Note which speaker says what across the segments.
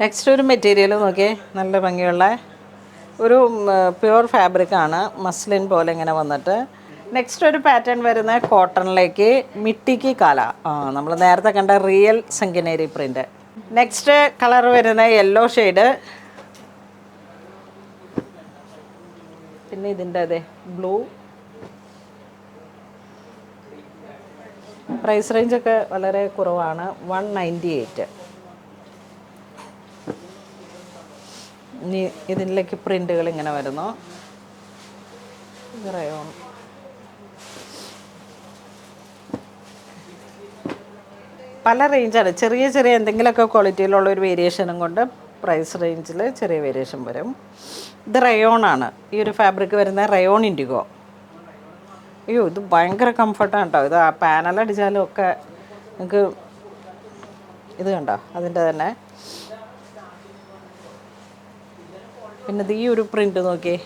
Speaker 1: Next ഒരു material നോക്കിയേ, നല്ല ഭംഗിയുള്ള ഒരു പ്യുവർ ഫാബ്രിക്കാണ്, മസ്ലിൻ പോലെ ഇങ്ങനെ വന്നിട്ട്. നെക്സ്റ്റ് ഒരു പാറ്റേൺ വരുന്ന കോട്ടണിലേക്ക് മിട്ടിക്ക് കാല, നമ്മൾ നേരത്തെ കണ്ട റിയൽ സംഗിനേരി പ്രിൻ്റ്. നെക്സ്റ്റ് കളർ വരുന്ന യെല്ലോ ഷെയ്ഡ്, പിന്നെ ഇതിൻ്റെ അതെ ബ്ലൂ. പ്രൈസ് റേഞ്ചൊക്കെ വളരെ കുറവാണ്, 198. ഇനി ഇതിലേക്ക് പ്രിൻ്റുകൾ ഇങ്ങനെ വരുന്നു. റയോൺ പല റേഞ്ചാണ്, ചെറിയ ചെറിയ എന്തെങ്കിലുമൊക്കെ ക്വാളിറ്റിയിലുള്ള ഒരു വേരിയേഷനും കൊണ്ട് പ്രൈസ് റേഞ്ചിൽ ചെറിയ വേരിയേഷൻ വരും. ഇത് റയോണാണ്, ഈ ഒരു ഫാബ്രിക് വരുന്ന റയോൺ ഇൻഡിഗോ. അയ്യോ ഇത് ഭയങ്കര കംഫർട്ടാണ് കേട്ടോ. ഇത് ആ പാനലടിച്ചാലും ഒക്കെ നിങ്ങൾക്ക് ഇത് കണ്ടോ അതിൻ്റെ തന്നെ. പിന്നെ ഇത് ഈ ഒരു പ്രിൻ്റ് നോക്കിയേ,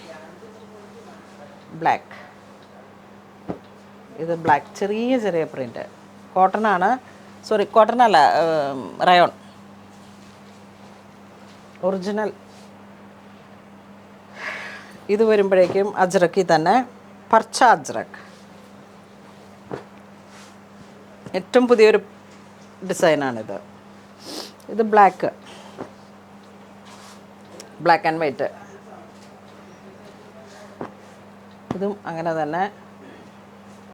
Speaker 1: ബ്ലാക്ക്. ഇത് ബ്ലാക്ക് ചെറിയ ചെറിയ പ്രിൻ്റ്, കോട്ടണാണ്, സോറി കോട്ടൺ അല്ല, റയോൺ ഒറിജിനൽ. ഇത് വരുമ്പോഴേക്കും അജ്രക്കിൽ തന്നെ പർച്ച അജ്രക്ക്, ഏറ്റവും പുതിയൊരു ഡിസൈനാണിത്. ഇത് ബ്ലാക്ക് ആൻഡ് വൈറ്റ്, ഇതും അങ്ങനെ തന്നെ